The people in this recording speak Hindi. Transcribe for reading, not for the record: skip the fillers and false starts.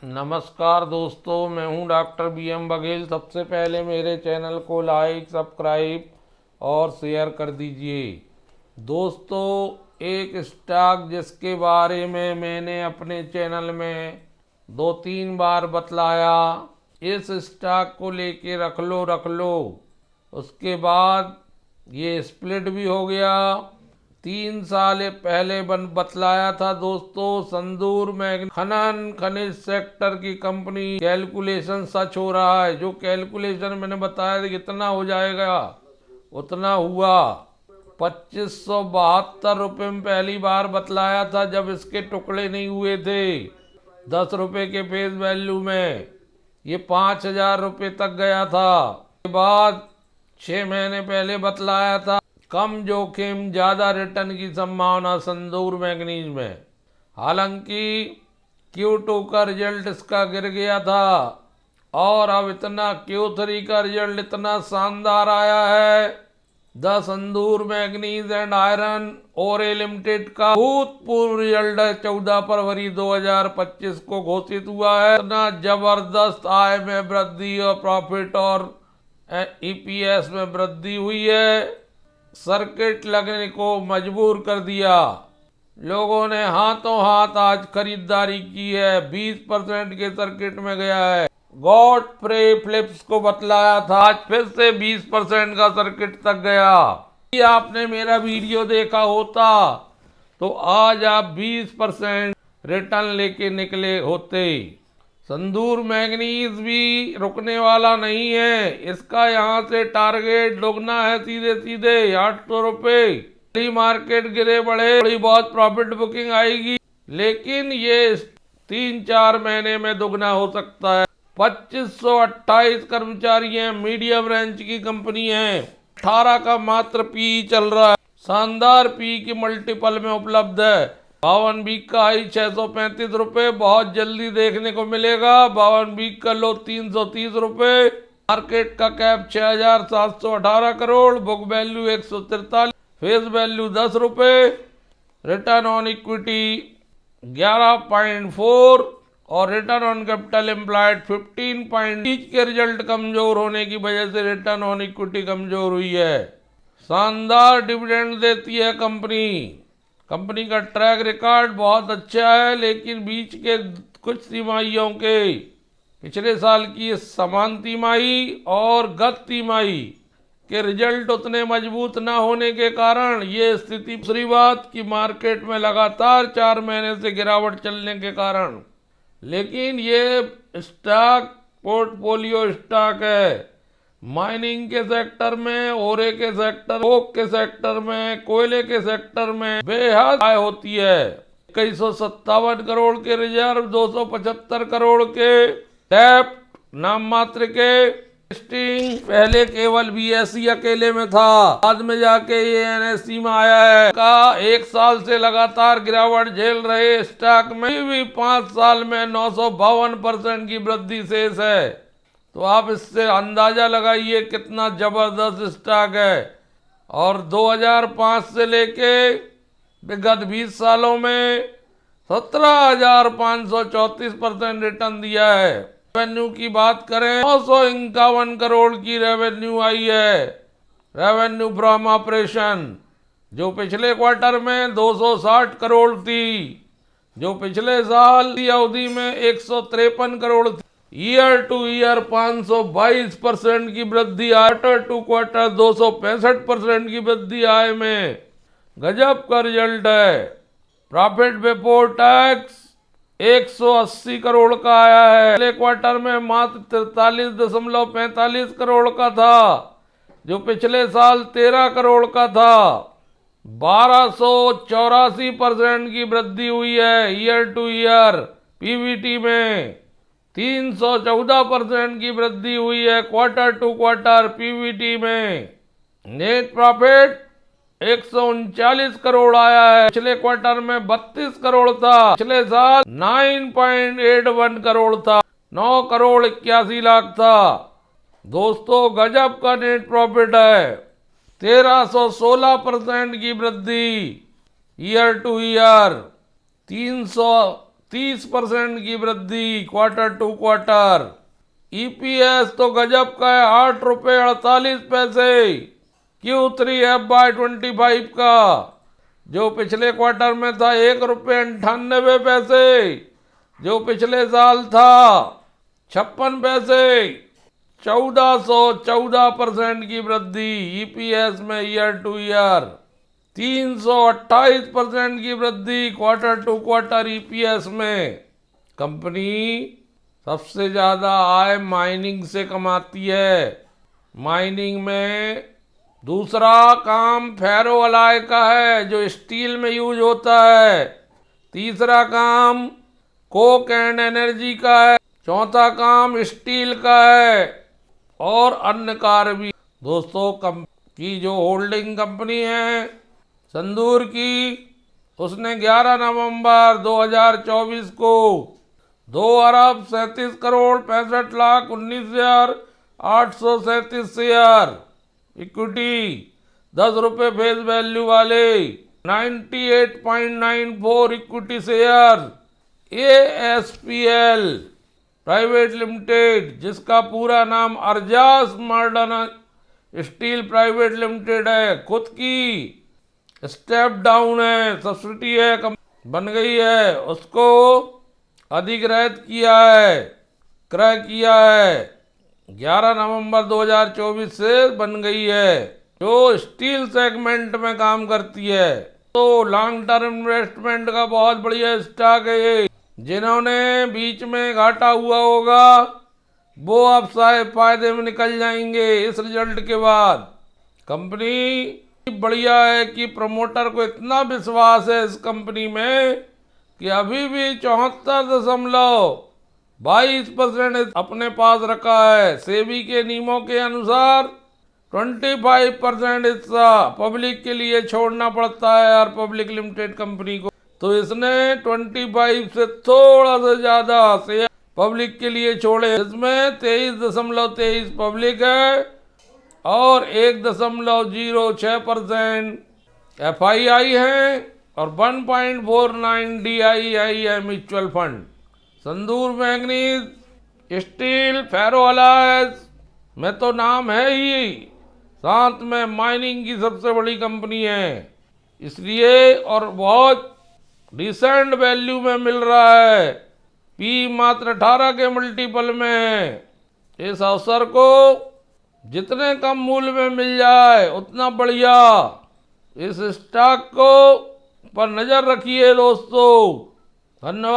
नमस्कार दोस्तों, मैं हूं डॉक्टर BM बघेल। सबसे पहले मेरे चैनल को लाइक, सब्सक्राइब और शेयर कर दीजिए। दोस्तों, एक स्टॉक जिसके बारे में मैंने अपने चैनल में 2-3 बार बतलाया, इस स्टॉक को लेके रख लो। उसके बाद ये स्प्लिट भी हो गया। 3 साल पहले बतलाया था दोस्तों, संदूर में खनन खनिज सेक्टर की कंपनी कैलकुलेशन सच हो रहा है। जो कैलकुलेशन मैंने बताया था कितना हो जाएगा उतना हुआ। 2572 में पहली बार बतलाया था जब इसके टुकड़े नहीं हुए थे 10 रुपए के फेस वैल्यू में। ये 5000 रुपये तक गया था। के बाद 6 महीने पहले बतलाया था कम जोखिम ज्यादा रिटर्न की संभावना संदूर मैग्नीज में। हालांकि Q2 का रिजल्ट इसका गिर गया था और अब इतना Q3 का रिजल्ट इतना शानदार आया है। द संदूर मैग्नीज एंड आयरन ओरे लिमिटेड का भूतपूर्व रिजल्ट 14 फरवरी 2025 को घोषित हुआ है। इतना जबरदस्त आय में वृद्धि और प्रॉफिट और EPS में वृद्धि हुई है, सर्किट लगने को मजबूर कर दिया। लोगों ने हाथों हाथ आज खरीदारी की है। 20% के सर्किट में गया है। गॉडफ्रे फिलिप्स को बतलाया था, आज फिर से 20% का सर्किट तक गया। यदि आपने मेरा वीडियो देखा होता तो आज आप 20% रिटर्न लेके निकले होते। संदूर मैग्नीज भी रुकने वाला नहीं है। इसका यहाँ से टारगेट दुगना है सीधे सीधे 800 रुपये। मार्केट गिरे बढ़े थोड़ी बहुत प्रॉफिट बुकिंग आएगी, लेकिन ये 3-4 महीने में दुगना हो सकता है। 2528 कर्मचारी हैं, मीडियम रेंज की कंपनी है। 18 का मात्र PE चल रहा है, शानदार PE की मल्टीपल में उपलब्ध है। 52 वीक का हाई 635 रुपये बहुत जल्दी देखने को मिलेगा। 52 वीक का लो 330 रुपये। मार्केट का cap 6718 crore, book value 143, face value 10 रुपये, रिटर्न ऑन इक्विटी 11.4 और रिटर्न ऑन कैपिटल एम्प्लॉयड 15. के रिजल्ट कमजोर होने की वजह से रिटर्न ऑन इक्विटी कमजोर हुई है। शानदार डिविडेंड देती है कंपनी का ट्रैक रिकॉर्ड बहुत अच्छा है, लेकिन बीच के कुछ तिमाहियों के पिछले साल की समान तिमाही और गत तिमाही के रिजल्ट उतने मजबूत ना होने के कारण ये स्थिति। दूसरी बात कि मार्केट में लगातार 4 महीने से गिरावट चलने के कारण, लेकिन ये स्टॉक पोर्टफोलियो स्टॉक है। माइनिंग के सेक्टर में, ओरे के सेक्टर, कोक के सेक्टर में, कोयले के सेक्टर में बेहद आय होती है। 2157 करोड़ के रिजर्व, 275 करोड़ के टैप नाम मात्र के लिस्टिंग। पहले केवल BSE अकेले में था, बाद में जाके ये NSE में आया है। का 1 साल से लगातार गिरावट झेल रहे स्टॉक में भी 5 साल में 952% की वृद्धि शेष है। तो आप इससे अंदाजा लगाइए कितना जबरदस्त स्टॉक है। और 2005 से लेके विगत 20 सालों में 17,534% रिटर्न दिया है। रेवेन्यू की बात करें, 951 करोड़ की रेवेन्यू आई है, रेवेन्यू फ्रॉम ऑपरेशन, जो पिछले क्वार्टर में 260 करोड़ थी, जो पिछले साल की अवधि में 153 करोड़ थी। ईयर टू ईयर 522% की वृद्धि, क्वार्टर टू क्वार्टर 265% की वृद्धि आय में। गजब का रिजल्ट है। प्रॉफिट बिफोर टैक्स 180 करोड़ का आया है। पहले क्वार्टर में मात्र 43.45 करोड़ का था, जो पिछले साल 13 करोड़ का था। 1284% की वृद्धि हुई है ईयर टू ईयर। PBT में 314% की वृद्धि हुई है क्वार्टर टू क्वार्टर PBT में। नेट प्रॉफिट 139 करोड़ आया है, पिछले क्वार्टर में 32 करोड़ था, पिछले साल 9.81 करोड़ था, 9 करोड़ 81 लाख था। दोस्तों, गजब का नेट प्रॉफिट है। 1316% की वृद्धि ईयर टू ईयर। 30% की वृद्धि क्वार्टर टू क्वार्टर। ईपीएस तो गजब का है, 8 रुपये 48 पैसे Q3 FY25 का, जो पिछले क्वार्टर में था 1 रुपये 98 पैसे, जो पिछले साल था 56 पैसे। 1414% की वृद्धि ईपीएस में ईयर टू ईयर। 328% की वृद्धि क्वार्टर टू क्वार्टर ईपीएस में। कंपनी सबसे ज़्यादा आय माइनिंग से कमाती है। माइनिंग में दूसरा काम फेरो अलाय का है, जो स्टील में यूज होता है। तीसरा काम कोक एंड एनर्जी का है। चौथा काम स्टील का है और अन्य कार्य भी। दोस्तों, की जो होल्डिंग कंपनी है संदूर की, उसने 11 नवंबर 2024 को 2,37,65,19,837 शेयर इक्विटी 10 रुपये फेस वैल्यू वाले 98.94 equity share ASPL private limited, जिसका पूरा नाम अर्जास मॉडर्न स्टील प्राइवेट लिमिटेड है, खुद की स्टेप डाउन है, सब्सिडी है, बन गई है, उसको अधिग्रहित किया है, क्रय किया है। 11 नवंबर 2024 से बन गई है, जो स्टील सेगमेंट में काम करती है। तो लॉन्ग टर्म इन्वेस्टमेंट का बहुत बढ़िया स्टॉक है ये। जिन्होंने बीच में घाटा हुआ होगा वो अब शायद फायदे में निकल जाएंगे इस रिजल्ट के बाद। कंपनी बढ़िया है कि प्रमोटर को इतना विश्वास है इस कंपनी में कि अभी भी 74.22% अपने पास रखा है। सेबी के नियमों के अनुसार 25% हिस्सा पब्लिक के लिए छोड़ना पड़ता है हर पब्लिक लिमिटेड कंपनी को। तो इसने 25 से थोड़ा सा ज्यादा शेयर पब्लिक के लिए छोड़े, इसमें 23.23 पब्लिक है और 1.06% FII है और 1.49 DII है म्यूचुअल फंड। संदूर मैंगनीज स्टील फेरो अलायंस में तो नाम है ही, साथ में माइनिंग की सबसे बड़ी कंपनी है, इसलिए और बहुत डिसेंट वैल्यू में मिल रहा है। पी मात्र 18 के मल्टीपल में है। इस अवसर को जितने कम मूल्य में मिल जाए उतना बढ़िया। इस स्टॉक को पर नजर रखिए दोस्तों। धन्यवाद।